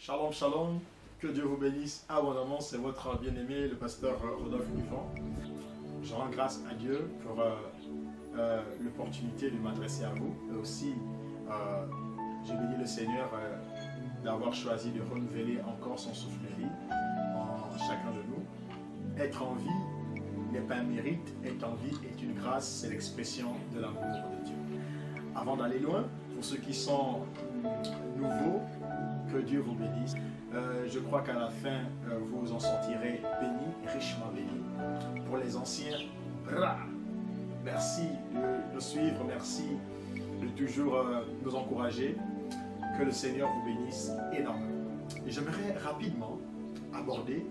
Shalom, shalom, que Dieu vous bénisse abondamment, c'est votre bien-aimé, le pasteur Rodolphe Buffon. Je rends grâce à Dieu pour l'opportunité de m'adresser à vous. Et aussi, je bénis le Seigneur d'avoir choisi de renouveler encore son souffle de vie en chacun de nous. Être en vie n'est pas un mérite, être en vie est une grâce, c'est l'expression de l'amour de Dieu. Avant d'aller loin, pour ceux qui sont nouveaux, que Dieu vous bénisse. Je crois qu'à la fin, vous en sortirez bénis, richement bénis. Pour les anciens, merci de nous suivre, merci de toujours nous encourager. Que le Seigneur vous bénisse énormément. J'aimerais rapidement aborder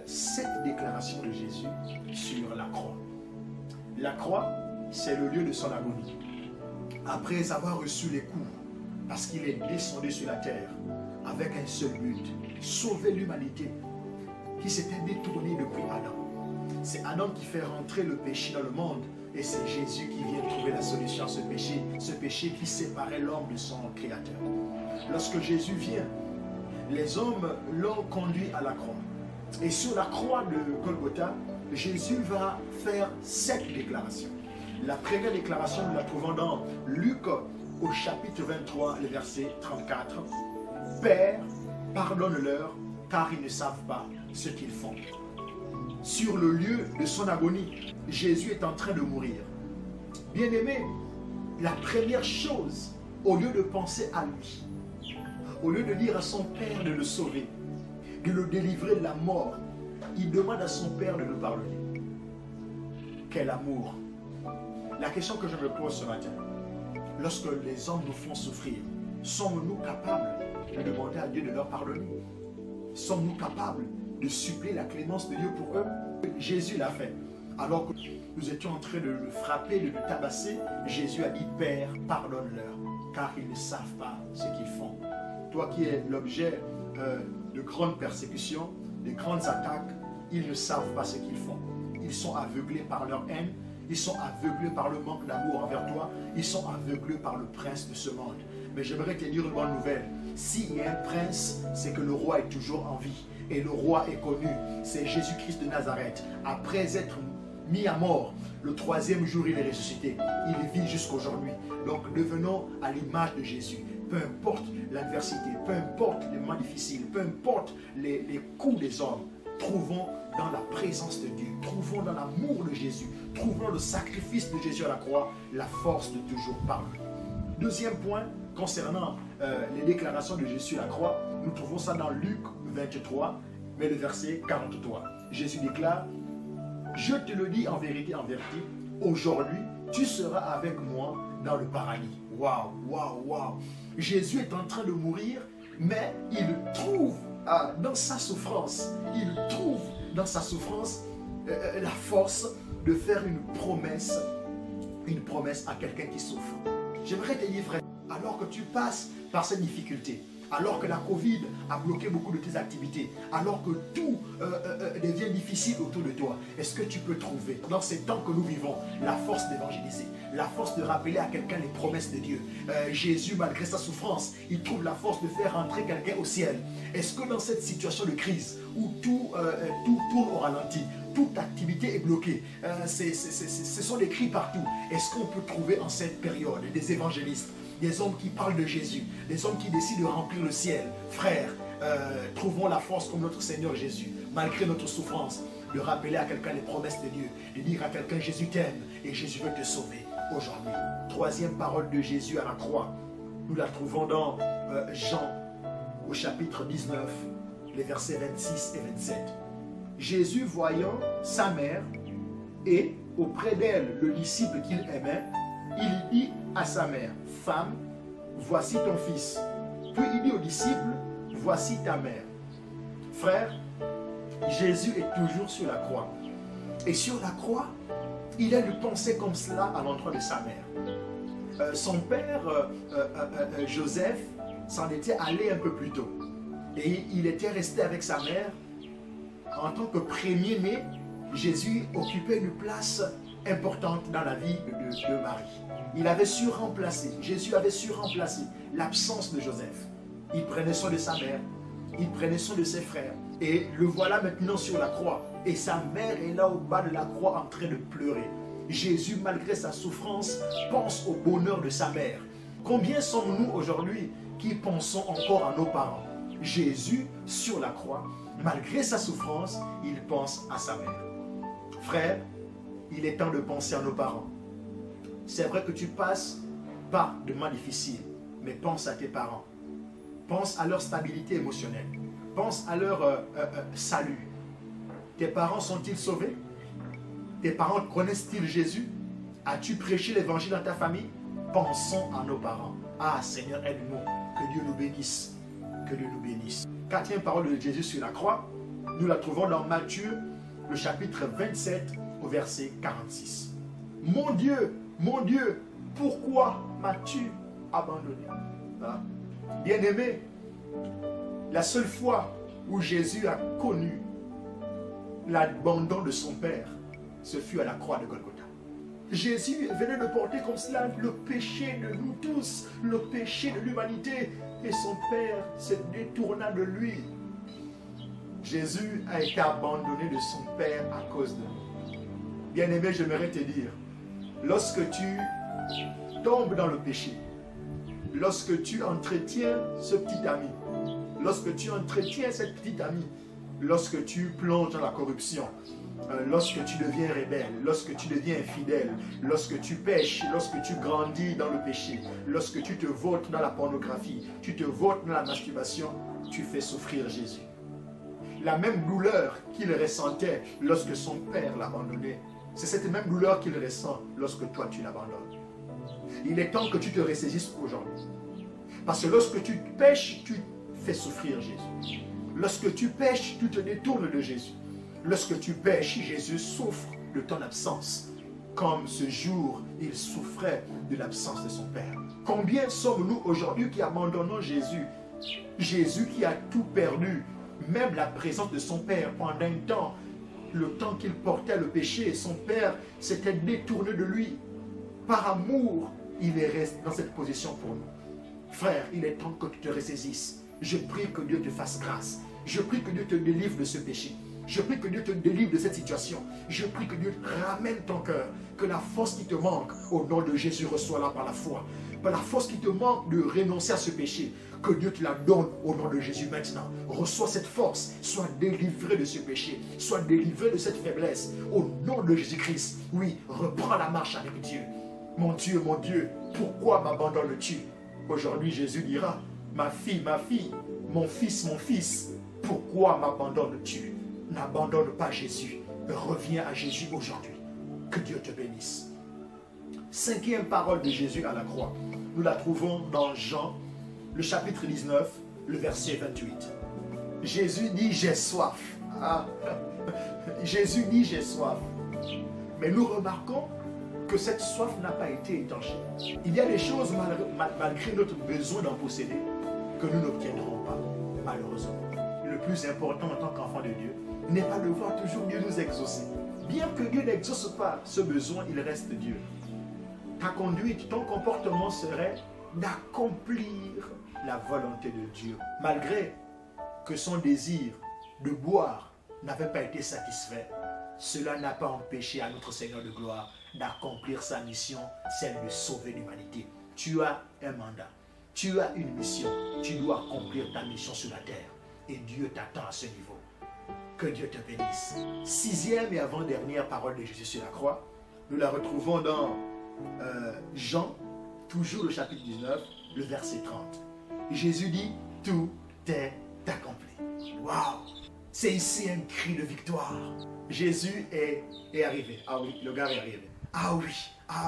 cette déclaration de Jésus sur la croix. La croix, c'est le lieu de son agonie. Après avoir reçu les coups, parce qu'il est descendu sur la terre, avec un seul but, sauver l'humanité qui s'était détournée depuis Adam. C'est Adam qui fait rentrer le péché dans le monde et c'est Jésus qui vient trouver la solution à ce péché qui séparait l'homme de son Créateur. Lorsque Jésus vient, les hommes l'ont conduit à la croix. Et sur la croix de Golgotha, Jésus va faire 7 déclarations. La première déclaration, nous la trouvons dans Luc au chapitre 23, le verset 34. Père, pardonne-leur, car ils ne savent pas ce qu'ils font. Sur le lieu de son agonie, Jésus est en train de mourir. Bien-aimé, la première chose, au lieu de penser à lui, au lieu de dire à son Père de le sauver, de le délivrer de la mort, il demande à son Père de le pardonner. Quel amour! La question que je me pose ce matin, lorsque les hommes nous font souffrir, sommes-nous capables de demander à Dieu de leur pardonner? Sommes-nous capables de suppléer la clémence de Dieu pour eux? Jésus l'a fait. Alors que nous étions en train de le frapper, de le tabasser, Jésus a dit, Père, pardonne-leur, car ils ne savent pas ce qu'ils font. Toi qui es l'objet de grandes persécutions, de grandes attaques, ils ne savent pas ce qu'ils font. Ils sont aveuglés par leur haine, ils sont aveuglés par le manque d'amour envers toi, ils sont aveuglés par le prince de ce monde. Mais j'aimerais te dire une bonne nouvelle. S'il y a un prince, c'est que le roi est toujours en vie. Et le roi est connu, c'est Jésus-Christ de Nazareth. Après être mis à mort, le 3e jour il est ressuscité. Il vit jusqu'aujourd'hui. Donc devenons à l'image de Jésus. Peu importe l'adversité, peu importe les moments difficiles, peu importe les coups des hommes, trouvons dans la présence de Dieu, trouvons dans l'amour de Jésus, trouvons le sacrifice de Jésus à la croix, la force de toujours parler. Deuxième point, concernant les déclarations de Jésus à la croix, nous trouvons ça dans Luc 23, mais le verset 43. Jésus déclare, « Je te le dis en vérité, aujourd'hui, tu seras avec moi dans le paradis. » Waouh, waouh, waouh. Jésus est en train de mourir, mais il trouve dans sa souffrance, la force de faire une promesse à quelqu'un qui souffre. J'aimerais te dire, frère, alors que tu passes par cette difficulté, alors que la Covid a bloqué beaucoup de tes activités, alors que tout devient difficile autour de toi, est-ce que tu peux trouver, dans ces temps que nous vivons, la force d'évangéliser, la force de rappeler à quelqu'un les promesses de Dieu? Jésus, malgré sa souffrance, il trouve la force de faire rentrer quelqu'un au ciel. Est-ce que dans cette situation de crise, où tout tourne au ralenti, toute activité est bloquée, ce sont des cris partout, est-ce qu'on peut trouver en cette période des évangélistes, des hommes qui parlent de Jésus, des hommes qui décident de remplir le ciel? Frères, trouvons la force comme notre Seigneur Jésus, malgré notre souffrance, de rappeler à quelqu'un les promesses de Dieu, de dire à quelqu'un Jésus t'aime et Jésus veut te sauver aujourd'hui. Troisième parole de Jésus à la croix, nous la trouvons dans Jean au chapitre 19, les versets 26 et 27. Jésus voyant sa mère et auprès d'elle le disciple qu'il aimait, il dit à sa mère, « Femme, voici ton fils. » Puis il dit au disciple, « Voici ta mère. » Frère, Jésus est toujours sur la croix. Et sur la croix, il a dû penser comme cela à l'endroit de sa mère. Son père, Joseph, s'en était allé un peu plus tôt. Et il était resté avec sa mère. En tant que premier-né, Jésus occupait une place importante dans la vie de Marie. Il avait su remplacer, Jésus avait su remplacer l'absence de Joseph. Il prenait soin de sa mère, il prenait soin de ses frères. Et le voilà maintenant sur la croix. Et sa mère est là au bas de la croix en train de pleurer. Jésus, malgré sa souffrance, pense au bonheur de sa mère. Combien sommes-nous aujourd'hui qui pensons encore à nos parents? Jésus, sur la croix, malgré sa souffrance, il pense à sa mère. Frère, il est temps de penser à nos parents. C'est vrai que tu passes par des moments difficiles, mais pense à tes parents. Pense à leur stabilité émotionnelle. Pense à leur salut. Tes parents sont-ils sauvés? Tes parents connaissent-ils Jésus? As-tu prêché l'évangile dans ta famille? Pensons à nos parents. Ah Seigneur, aide-nous. Que Dieu nous bénisse. Que Dieu nous bénisse. Quatrième parole de Jésus sur la croix, nous la trouvons dans Matthieu, le chapitre 27, au verset 46. Mon Dieu, pourquoi m'as-tu abandonné? Hein? Bien-aimé, la seule fois où Jésus a connu l'abandon de son Père, ce fut à la croix de Golgotha. Jésus venait de porter comme cela le péché de nous tous, le péché de l'humanité, et son Père se détourna de lui. Jésus a été abandonné de son Père à cause de nous. Bien-aimé, j'aimerais te dire, lorsque tu tombes dans le péché, lorsque tu entretiens ce petit ami, lorsque tu entretiens cette petite amie, lorsque tu plonges dans la corruption, lorsque tu deviens rebelle, lorsque tu deviens infidèle, lorsque tu pêches, lorsque tu grandis dans le péché, lorsque tu te vautres dans la pornographie, tu te vautres dans la masturbation, tu fais souffrir Jésus. La même douleur qu'il ressentait lorsque son Père l'abandonnait, c'est cette même douleur qu'il ressent lorsque toi tu l'abandonnes. Il est temps que tu te ressaisisses aujourd'hui. Parce que lorsque tu pêches, tu fais souffrir Jésus. Lorsque tu pêches, tu te détournes de Jésus. Lorsque tu pêches, Jésus souffre de ton absence. Comme ce jour, il souffrait de l'absence de son Père. Combien sommes-nous aujourd'hui qui abandonnons Jésus? Jésus qui a tout perdu, même la présence de son Père pendant un temps. Le temps qu'il portait le péché, son Père s'était détourné de lui. Par amour, il est resté dans cette position pour nous. Frère, il est temps que tu te ressaisisses. Je prie que Dieu te fasse grâce. Je prie que Dieu te délivre de ce péché. Je prie que Dieu te délivre de cette situation. Je prie que Dieu ramène ton cœur. Que la force qui te manque, au nom de Jésus, reçois-la par la foi. Par la force qui te manque de renoncer à ce péché, que Dieu te la donne au nom de Jésus maintenant. Reçois cette force. Sois délivré de ce péché. Sois délivré de cette faiblesse. Au nom de Jésus-Christ. Oui, reprends la marche avec Dieu. Mon Dieu, pourquoi m'abandonnes-tu? Aujourd'hui, Jésus dira, ma fille, mon fils, pourquoi m'abandonnes-tu? N'abandonne pas Jésus. Reviens à Jésus aujourd'hui. Que Dieu te bénisse. Cinquième parole de Jésus à la croix. Nous la trouvons dans Jean, le chapitre 19, le verset 28. Jésus dit, j'ai soif. Ah. Jésus dit, j'ai soif. Mais nous remarquons que cette soif n'a pas été étanchée. Il y a des choses, malgré notre besoin d'en posséder, que nous n'obtiendrons pas, malheureusement. Le plus important en tant qu'enfant de Dieu n'est pas de voir toujours Dieu nous exaucer. Bien que Dieu n'exauce pas ce besoin, il reste Dieu. Ta conduite, ton comportement serait d'accomplir la volonté de Dieu. Malgré que son désir de boire n'avait pas été satisfait, cela n'a pas empêché à notre Seigneur de gloire d'accomplir sa mission, celle de sauver l'humanité. Tu as un mandat, tu as une mission, tu dois accomplir ta mission sur la terre. Et Dieu t'attend à ce niveau. Que Dieu te bénisse. Sixième et avant-dernière parole de Jésus sur la croix, nous la retrouvons dans Jean, toujours le chapitre 19, le verset 30. Jésus dit, tout est accompli. Waouh! C'est ici un cri de victoire. Jésus est arrivé. Ah oui, le gars est arrivé. Ah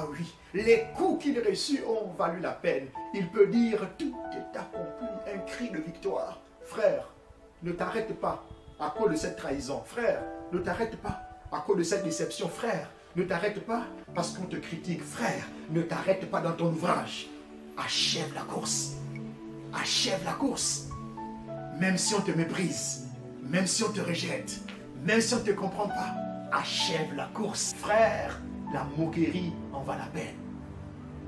oui, les coups qu'il reçut ont valu la peine. Il peut dire, tout est accompli, un cri de victoire. Frère, ne t'arrête pas à cause de cette trahison. Frère, ne t'arrête pas à cause de cette déception. Frère, ne t'arrête pas parce qu'on te critique. Frère, ne t'arrête pas dans ton ouvrage. Achève la course. Achève la course. Même si on te méprise, même si on te rejette, même si on ne te comprend pas, achève la course. Frère, la moquerie en va la peine.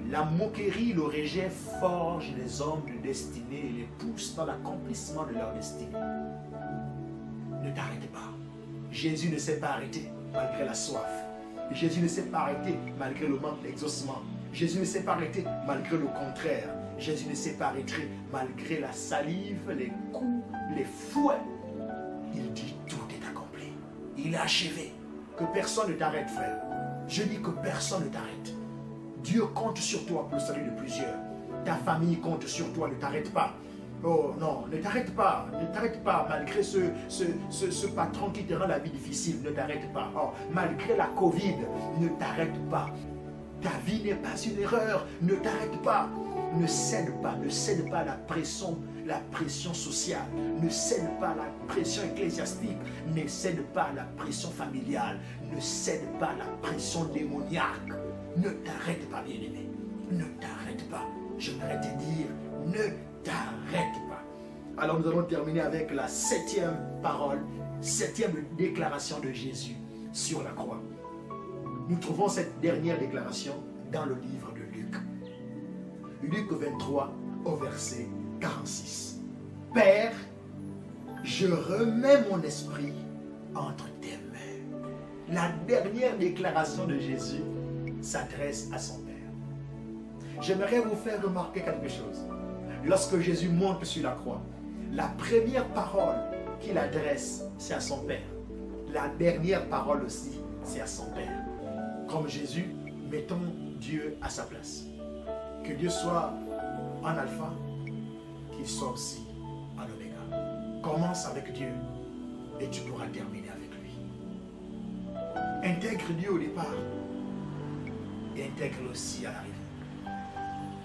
La moquerie, le rejet forge les hommes de destinée et les pousse dans l'accomplissement de leur destinée. Ne t'arrête pas. Jésus ne s'est pas arrêté malgré la soif. Jésus ne s'est pas arrêté malgré le manque d'exaucement. Jésus ne s'est pas arrêté malgré le contraire. Jésus ne s'est pas arrêté malgré la salive, les coups, les fouets. Il dit tout est accompli. Il a achevé. Que personne ne t'arrête, frère. Je dis que personne ne t'arrête. Dieu compte sur toi pour le salut de plusieurs. Ta famille compte sur toi, ne t'arrête pas. Oh non, ne t'arrête pas, malgré ce patron qui te rend la vie difficile, ne t'arrête pas. Oh, malgré la Covid, ne t'arrête pas. Ta vie n'est pas une erreur, ne t'arrête pas. Ne cède pas à la pression sociale, ne cède pas à la pression ecclésiastique, ne cède pas à la pression familiale, ne cède pas à la pression démoniaque. Ne t'arrête pas, bien-aimé, ne t'arrête pas. J'aimerais te dire, ne t'arrête pas. Alors nous allons terminer avec la septième parole, septième déclaration de Jésus sur la croix. Nous trouvons cette dernière déclaration dans le livre de Luc. Luc 23 au verset 46. Père, je remets mon esprit entre tes mains. La dernière déclaration de Jésus s'adresse à son Père. J'aimerais vous faire remarquer quelque chose. Lorsque Jésus monte sur la croix, la première parole qu'il adresse, c'est à son Père. La dernière parole aussi, c'est à son Père. Comme Jésus, mettons Dieu à sa place. Que Dieu soit en alpha, qu'il soit aussi en oméga. Commence avec Dieu et tu pourras terminer avec lui. Intègre Dieu au départ et intègre aussi à l'arrivée.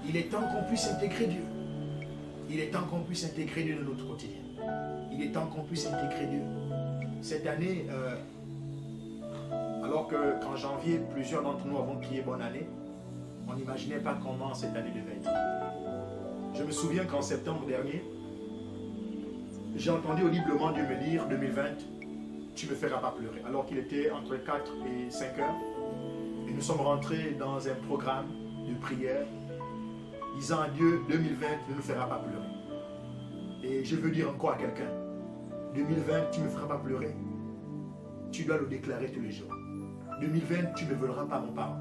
Il est temps qu'on puisse intégrer Dieu. Il est temps qu'on puisse intégrer Dieu dans notre quotidien. Il est temps qu'on puisse intégrer Dieu. Cette année, alors qu'en janvier, plusieurs d'entre nous avons crié bonne année, on n'imaginait pas comment cette année devait être. Je me souviens qu'en septembre dernier, j'ai entendu audiblement Dieu me dire 2020, tu ne me feras pas pleurer. Alors qu'il était entre 4 et 5 heures. Et nous sommes rentrés dans un programme de prière disant à Dieu, 2020 ne nous fera pas pleurer. Et je veux dire encore à quelqu'un, 2020, tu ne me feras pas pleurer. Tu dois le déclarer tous les jours. 2020, tu ne voleras pas mon parent.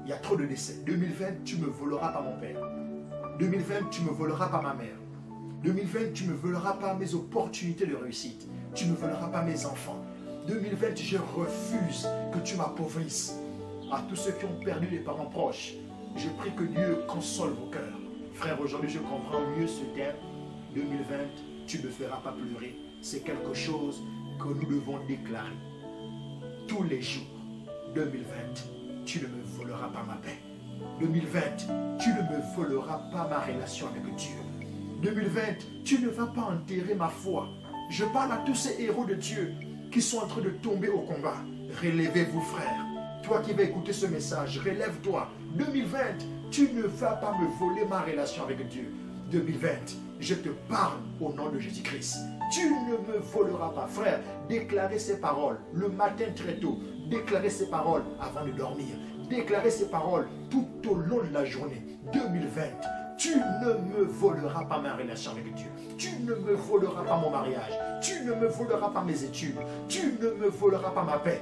Il y a trop de décès. 2020, tu ne me voleras pas mon père. 2020, tu ne me voleras pas ma mère. 2020, tu ne me voleras pas mes opportunités de réussite. Tu ne me voleras pas mes enfants. 2020, je refuse que tu m'appauvrisses. À tous ceux qui ont perdu des parents proches, je prie que Dieu console vos cœurs. Frère, aujourd'hui, je comprends mieux ce terme. 2020, tu ne me feras pas pleurer. C'est quelque chose que nous devons déclarer. Tous les jours, 2020, tu ne me voleras pas ma paix. 2020, tu ne me voleras pas ma relation avec Dieu. 2020, tu ne vas pas enterrer ma foi. Je parle à tous ces héros de Dieu qui sont en train de tomber au combat. Relevez-vous, frères. Toi qui vas écouter ce message, relève-toi. 2020, tu ne vas pas me voler ma relation avec Dieu. 2020, je te parle au nom de Jésus-Christ. Tu ne me voleras pas, frère. Déclarez ces paroles le matin très tôt. Déclarez ces paroles avant de dormir. Déclarez ces paroles tout au long de la journée. 2020, tu ne me voleras pas ma relation avec Dieu. Tu ne me voleras pas mon mariage. Tu ne me voleras pas mes études. Tu ne me voleras pas ma paix.